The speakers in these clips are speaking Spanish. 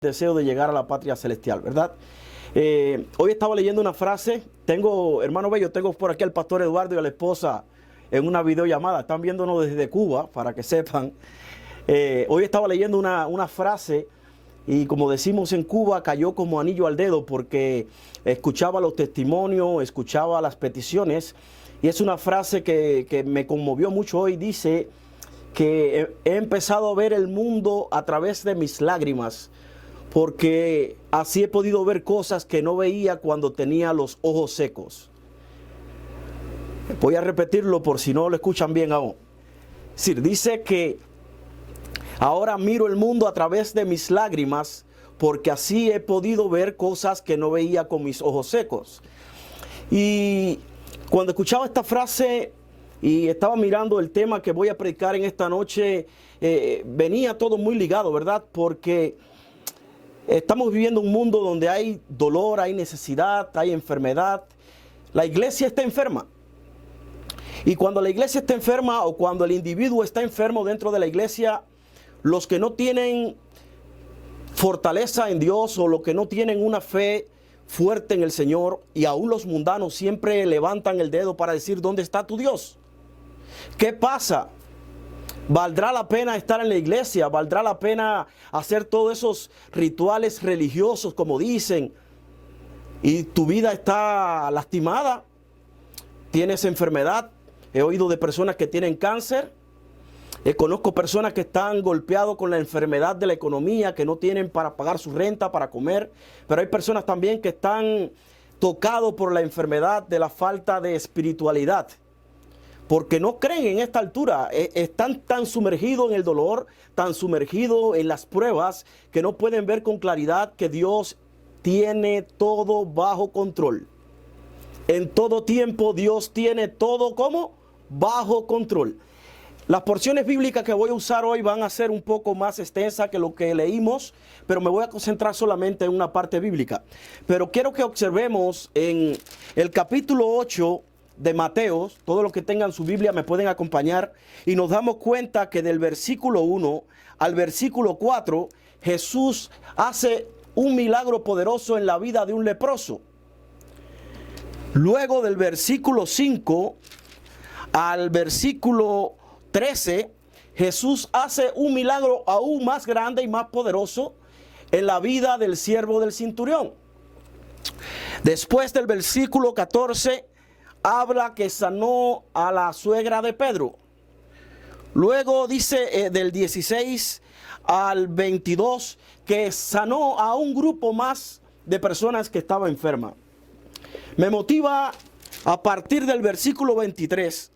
deseo de llegar a la patria celestial, ¿verdad? Hoy estaba leyendo una frase, hermano Bello, tengo por aquí al pastor Eduardo y a la esposa en una videollamada, están viéndonos desde Cuba, para que sepan. Hoy estaba leyendo una frase y, como decimos en Cuba, cayó como anillo al dedo porque escuchaba los testimonios, escuchaba las peticiones, y es una frase que me conmovió mucho hoy. Dice que he empezado a ver el mundo a través de mis lágrimas, porque así he podido ver cosas que no veía cuando tenía los ojos secos. Voy a repetirlo por si no lo escuchan bien aún. Es decir, dice que ahora miro el mundo a través de mis lágrimas, porque así he podido ver cosas que no veía con mis ojos secos. Y cuando escuchaba esta frase y estaba mirando el tema que voy a predicar en esta noche, venía todo muy ligado, ¿verdad? Porque estamos viviendo un mundo donde hay dolor, hay necesidad, hay enfermedad. La iglesia está enferma. Y cuando la iglesia está enferma, o cuando el individuo está enfermo dentro de la iglesia, los que no tienen fortaleza en Dios, o los que no tienen una fe fuerte en el Señor, y aún los mundanos siempre levantan el dedo para decir: ¿dónde está tu Dios? ¿Qué pasa? ¿Valdrá la pena estar en la iglesia? ¿Valdrá la pena hacer todos esos rituales religiosos, como dicen? Y tu vida está lastimada. Tienes enfermedad. He oído de personas que tienen cáncer. Conozco personas que están golpeados con la enfermedad de la economía, que no tienen para pagar su renta, para comer. Pero hay personas también que están tocados por la enfermedad de la falta de espiritualidad, porque no creen en esta altura. Están tan sumergidos en el dolor, tan sumergidos en las pruebas, que no pueden ver con claridad que Dios tiene todo bajo control. En todo tiempo Dios tiene todo como bajo control. Las porciones bíblicas que voy a usar hoy van a ser un poco más extensas que lo que leímos, pero me voy a concentrar solamente en una parte bíblica. Pero quiero que observemos en el capítulo 8 de Mateo. Todos los que tengan su Biblia me pueden acompañar, y nos damos cuenta que del versículo 1 al versículo 4 Jesús hace un milagro poderoso en la vida de un leproso. Luego, del versículo 5 al versículo 13, Jesús hace un milagro aún más grande y más poderoso en la vida del siervo del centurión. Después, del versículo 14, habla que sanó a la suegra de Pedro. Luego dice del 16 al 22 que sanó a un grupo más de personas que estaban enfermas. Me motiva a partir del versículo 23,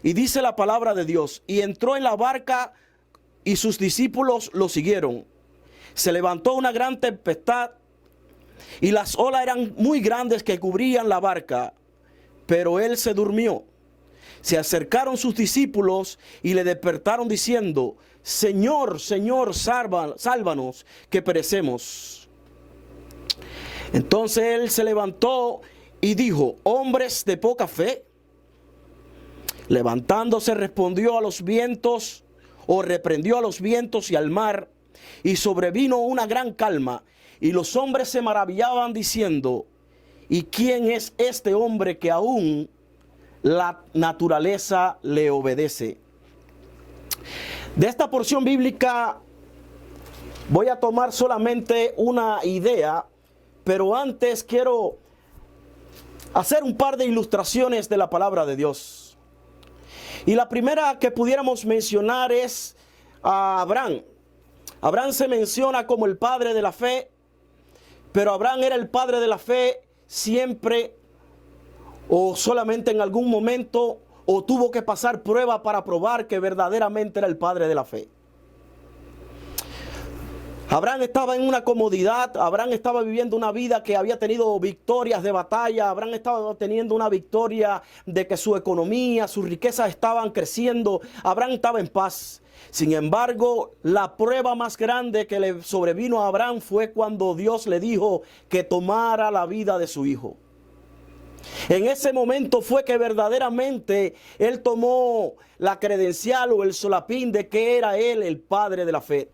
y dice la palabra de Dios: y entró en la barca y sus discípulos lo siguieron. Se levantó una gran tempestad y las olas eran muy grandes que cubrían la barca, pero él se durmió. Se acercaron sus discípulos y le despertaron diciendo: Señor, Señor, sálvanos, que perecemos. Entonces él se levantó y dijo: hombres de poca fe. Levantándose, reprendió a los vientos y al mar, y sobrevino una gran calma. Y los hombres se maravillaban diciendo: ¿y quién es este hombre que aún la naturaleza le obedece? De esta porción bíblica voy a tomar solamente una idea, pero antes quiero hacer un par de ilustraciones de la palabra de Dios. Y la primera que pudiéramos mencionar es a Abraham. Abraham se menciona como el padre de la fe, pero Abraham era el padre de la fe siempre, o solamente en algún momento, o tuvo que pasar prueba para probar que verdaderamente era el padre de la fe. Abraham estaba en una comodidad. Abraham estaba viviendo una vida que había tenido victorias de batalla. Abraham estaba teniendo una victoria de que su economía, sus riquezas estaban creciendo. Abraham estaba en paz. Sin embargo, la prueba más grande que le sobrevino a Abraham fue cuando Dios le dijo que tomara la vida de su hijo. En ese momento fue que verdaderamente él tomó la credencial o el solapín de que era él el padre de la fe.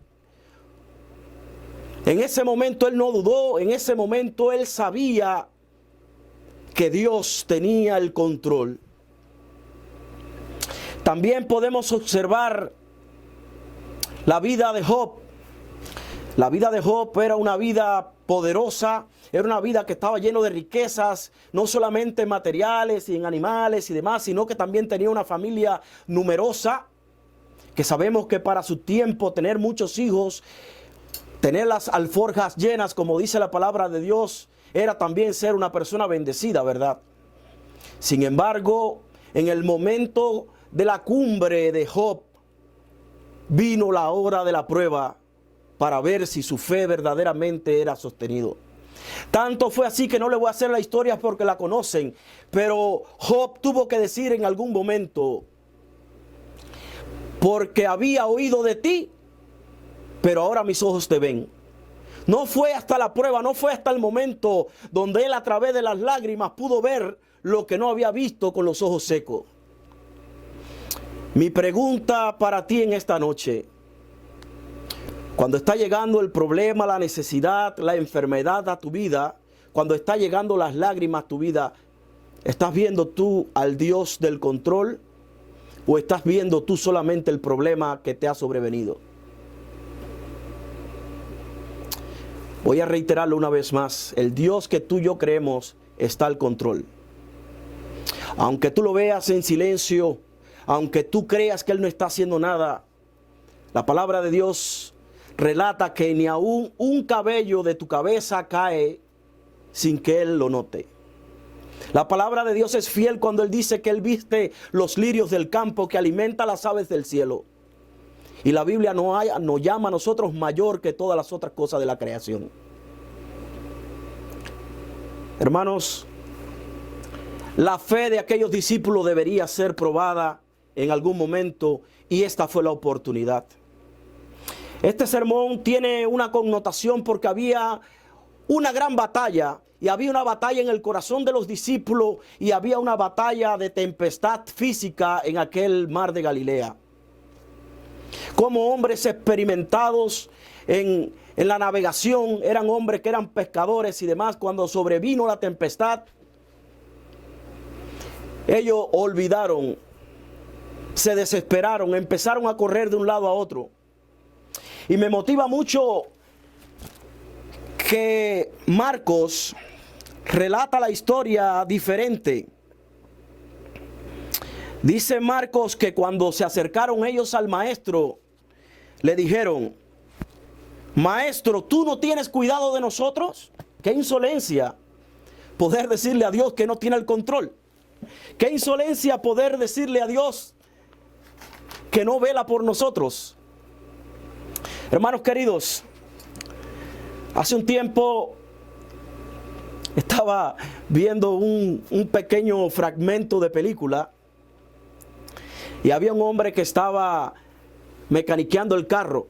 En ese momento él no dudó, en ese momento él sabía que Dios tenía el control. También podemos observar la vida de Job. La vida de Job era una vida poderosa, era una vida que estaba llena de riquezas, no solamente en materiales y en animales y demás, sino que también tenía una familia numerosa, que sabemos que para su tiempo tener muchos hijos, tener las alforjas llenas, como dice la palabra de Dios, era también ser una persona bendecida, ¿verdad? Sin embargo, en el momento de la cumbre de Job, vino la hora de la prueba para ver si su fe verdaderamente era sostenido. Tanto fue así que no le voy a hacer la historia porque la conocen, pero Job tuvo que decir en algún momento: porque había oído de ti, pero ahora mis ojos te ven. No fue hasta la prueba, no fue hasta el momento donde él a través de las lágrimas pudo ver lo que no había visto con los ojos secos. Mi pregunta para ti en esta noche: cuando está llegando el problema, la necesidad, la enfermedad a tu vida, cuando está llegando las lágrimas a tu vida, ¿estás viendo tú al Dios del control o estás viendo tú solamente el problema que te ha sobrevenido? Voy a reiterarlo una vez más: el Dios que tú y yo creemos está al control. Aunque tú lo veas en silencio, aunque tú creas que Él no está haciendo nada, la palabra de Dios relata que ni aún un cabello de tu cabeza cae sin que Él lo note. La palabra de Dios es fiel cuando Él dice que Él viste los lirios del campo, que alimenta las aves del cielo. Y la Biblia nos llama a nosotros mayor que todas las otras cosas de la creación. Hermanos, la fe de aquellos discípulos debería ser probada en algún momento, y esta fue la oportunidad. Este sermón tiene una connotación porque había una gran batalla, y había una batalla en el corazón de los discípulos, y había una batalla de tempestad física en aquel mar de Galilea. Como hombres experimentados en la navegación, eran hombres que eran pescadores y demás, cuando sobrevino la tempestad, ellos olvidaron, se desesperaron, empezaron a correr de un lado a otro. Y me motiva mucho que Marcos relata la historia diferente. Dice Marcos que cuando se acercaron ellos al maestro, le dijeron: maestro, ¿tú no tienes cuidado de nosotros? Qué insolencia poder decirle a Dios que no tiene el control. Qué insolencia poder decirle a Dios que no vela por nosotros. Hermanos queridos, hace un tiempo estaba viendo un pequeño fragmento de película, y había un hombre que estaba mecaniqueando el carro.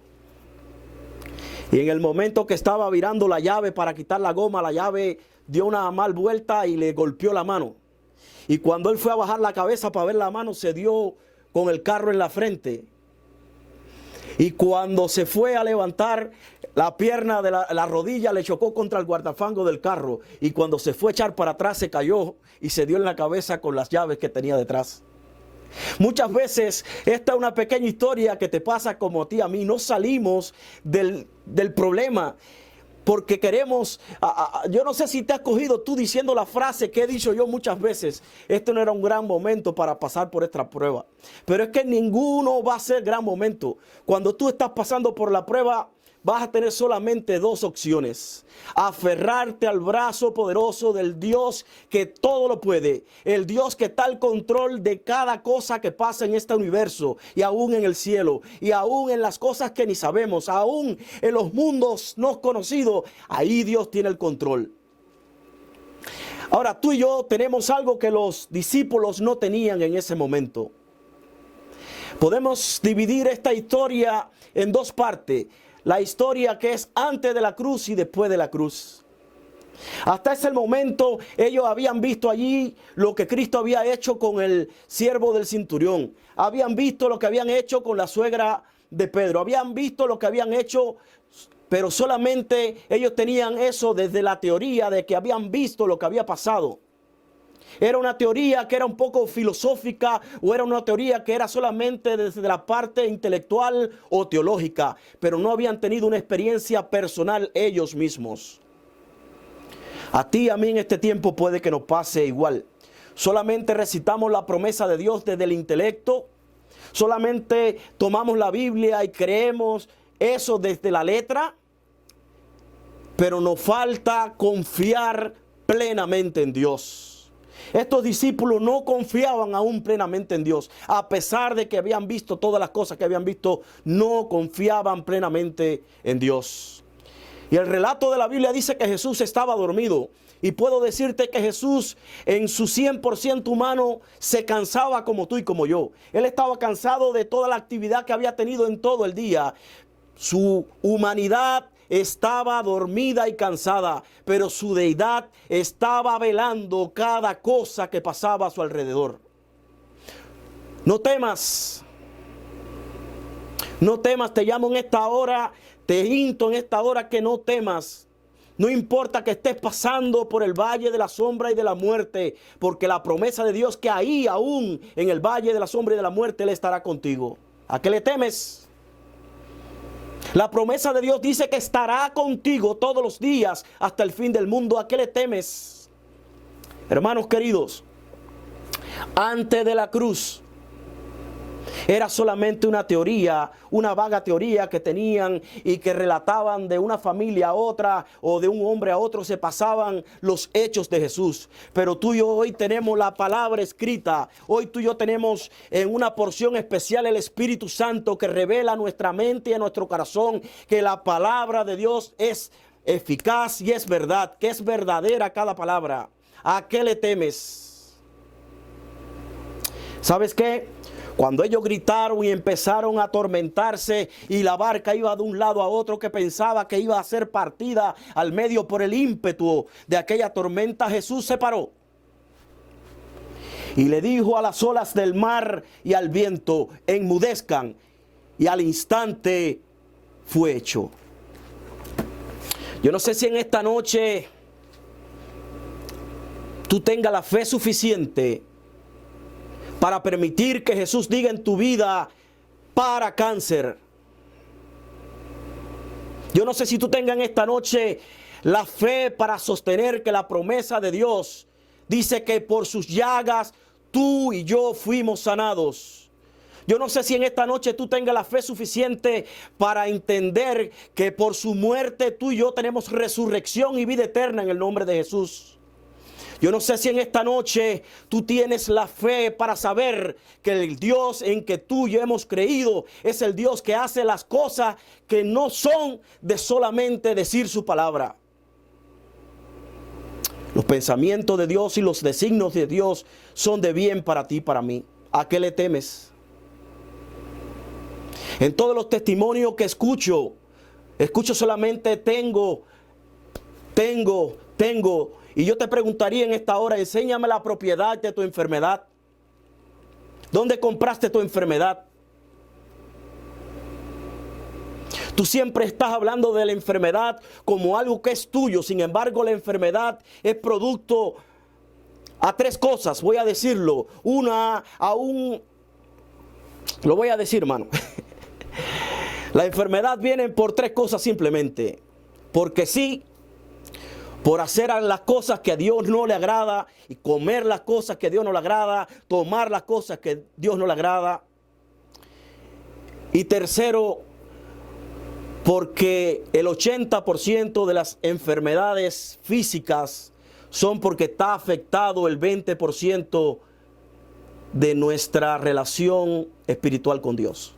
Y en el momento que estaba virando la llave para quitar la goma, la llave dio una mal vuelta y le golpeó la mano. Y cuando él fue a bajar la cabeza para ver la mano, se dio con el carro en la frente. Y cuando se fue a levantar, la pierna de la rodilla le chocó contra el guardafango del carro. Y cuando se fue a echar para atrás, se cayó y se dio en la cabeza con las llaves que tenía detrás. Muchas veces esta es una pequeña historia que te pasa como a ti, a mí. No salimos del problema porque queremos, yo no sé si te has cogido tú diciendo la frase que he dicho yo muchas veces: este no era un gran momento para pasar por esta prueba. Pero es que ninguno va a ser gran momento. Cuando tú estás pasando por la prueba, vas a tener solamente dos opciones: aferrarte al brazo poderoso del Dios que todo lo puede, el Dios que está al control de cada cosa que pasa en este universo, y aún en el cielo, y aún en las cosas que ni sabemos, aún en los mundos no conocidos. Ahí Dios tiene el control. Ahora, tú y yo tenemos algo que los discípulos no tenían en ese momento. Podemos dividir esta historia en dos partes: la historia que es antes de la cruz y después de la cruz. Hasta ese momento ellos habían visto allí lo que Cristo había hecho con el siervo del centurión. Habían visto lo que habían hecho con la suegra de Pedro. Habían visto lo que habían hecho pero solamente ellos tenían eso desde la teoría de que habían visto lo que había pasado. Era una teoría que era un poco filosófica o era una teoría que era solamente desde la parte intelectual o teológica, pero no habían tenido una experiencia personal ellos mismos. A ti y a mí en este tiempo puede que nos pase igual. Solamente recitamos la promesa de Dios desde el intelecto. Solamente tomamos la Biblia y creemos eso desde la letra. Pero nos falta confiar plenamente en Dios. Estos discípulos no confiaban aún plenamente en Dios. A pesar de que habían visto todas las cosas que habían visto, no confiaban plenamente en Dios. Y el relato de la Biblia dice que Jesús estaba dormido. Y puedo decirte que Jesús en su 100% humano se cansaba como tú y como yo. Él estaba cansado de toda la actividad que había tenido en todo el día. Su humanidad estaba dormida y cansada, pero su deidad estaba velando cada cosa que pasaba a su alrededor. No temas. No temas, te llamo en esta hora, te insto en esta hora que no temas. No importa que estés pasando por el valle de la sombra y de la muerte, porque la promesa de Dios que ahí aún en el valle de la sombra y de la muerte Él estará contigo. ¿A qué le temes? La promesa de Dios dice que estará contigo todos los días hasta el fin del mundo. ¿A qué le temes? Hermanos queridos, antes de la cruz era solamente una teoría, una vaga teoría que tenían y que relataban de una familia a otra o de un hombre a otro, se pasaban los hechos de Jesús. Pero tú y yo hoy tenemos la palabra escrita. Hoy tú y yo tenemos en una porción especial el Espíritu Santo que revela a nuestra mente y a nuestro corazón que la palabra de Dios es eficaz y es verdad, que es verdadera cada palabra. ¿A qué le temes? ¿Sabes qué? Cuando ellos gritaron y empezaron a atormentarse y la barca iba de un lado a otro que pensaba que iba a ser partida al medio por el ímpetu de aquella tormenta, Jesús se paró y le dijo a las olas del mar y al viento, enmudezcan, y al instante fue hecho. Yo no sé si en esta noche tú tengas la fe suficiente para permitir que Jesús diga en tu vida, para cáncer. Yo no sé si tú tengas en esta noche la fe para sostener que la promesa de Dios dice que por sus llagas tú y yo fuimos sanados. Yo no sé si en esta noche tú tengas la fe suficiente para entender que por su muerte tú y yo tenemos resurrección y vida eterna en el nombre de Jesús. Yo no sé si en esta noche tú tienes la fe para saber que el Dios en que tú y yo hemos creído es el Dios que hace las cosas que no son de solamente decir su palabra. Los pensamientos de Dios y los designios de Dios son de bien para ti y para mí. ¿A qué le temes? En todos los testimonios que escucho solamente tengo. Y yo te preguntaría en esta hora, enséñame la propiedad de tu enfermedad. ¿Dónde compraste tu enfermedad? Tú siempre estás hablando de la enfermedad como algo que es tuyo. Sin embargo, la enfermedad es producto a tres cosas. Voy a decirlo. Lo voy a decir, hermano. La enfermedad viene por tres cosas simplemente. Porque sí. Por hacer las cosas que a Dios no le agrada y comer las cosas que a Dios no le agrada, tomar las cosas que a Dios no le agrada. Y tercero, porque el 80% de las enfermedades físicas son porque está afectado el 20% de nuestra relación espiritual con Dios.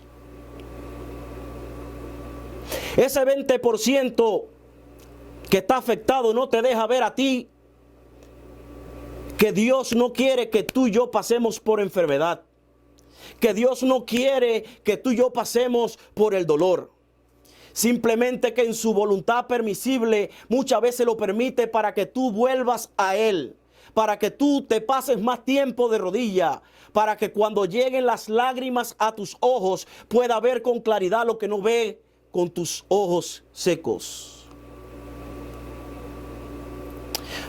Ese 20% que está afectado no te deja ver a ti que Dios no quiere que tú y yo pasemos por enfermedad, que Dios no quiere que tú y yo pasemos por el dolor. Simplemente que en su voluntad permisible muchas veces lo permite para que tú vuelvas a Él, para que tú te pases más tiempo de rodilla, para que cuando lleguen las lágrimas a tus ojos pueda ver con claridad lo que no ve con tus ojos secos.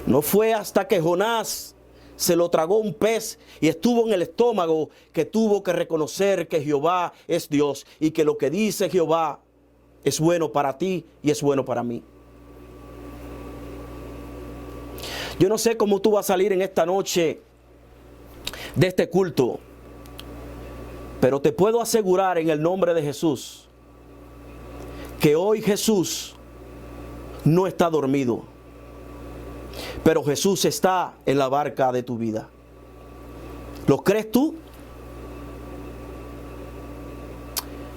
No fue hasta que Jonás se lo tragó un pez y estuvo en el estómago que tuvo que reconocer que Jehová es Dios y que lo que dice Jehová es bueno para ti y es bueno para mí. Yo no sé cómo tú vas a salir en esta noche de este culto, pero te puedo asegurar en el nombre de Jesús que hoy Jesús no está dormido, pero Jesús está en la barca de tu vida. ¿Lo crees tú?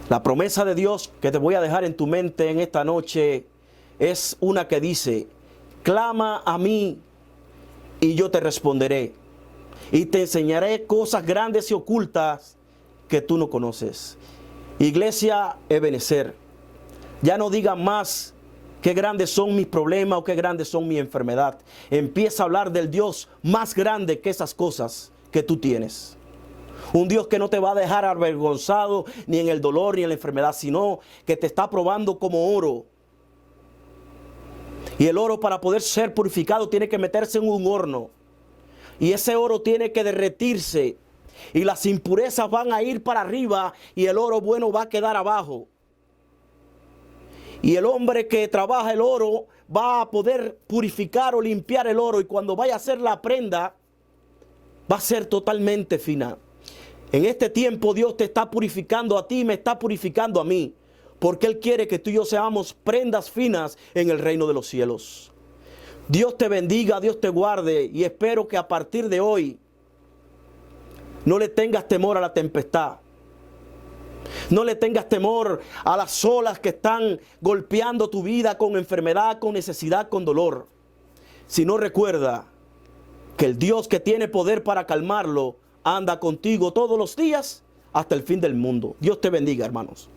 La promesa de Dios que te voy a dejar en tu mente en esta noche es una que dice: clama a mí y yo te responderé y te enseñaré cosas grandes y ocultas que tú no conoces. Iglesia Ebenezer, ya no digan más qué grandes son mis problemas o qué grandes son mi enfermedad. Empieza a hablar del Dios más grande que esas cosas que tú tienes. Un Dios que no te va a dejar avergonzado ni en el dolor ni en la enfermedad, sino que te está probando como oro. Y el oro, para poder ser purificado, tiene que meterse en un horno. Y ese oro tiene que derretirse. Y las impurezas van a ir para arriba y el oro bueno va a quedar abajo. Y el hombre que trabaja el oro va a poder purificar o limpiar el oro. Y cuando vaya a hacer la prenda, va a ser totalmente fina. En este tiempo Dios te está purificando a ti, me está purificando a mí. Porque Él quiere que tú y yo seamos prendas finas en el reino de los cielos. Dios te bendiga, Dios te guarde. Y espero que a partir de hoy no le tengas temor a la tempestad. No le tengas temor a las olas que están golpeando tu vida con enfermedad, con necesidad, con dolor. Sino recuerda que el Dios que tiene poder para calmarlo anda contigo todos los días hasta el fin del mundo. Dios te bendiga, hermanos.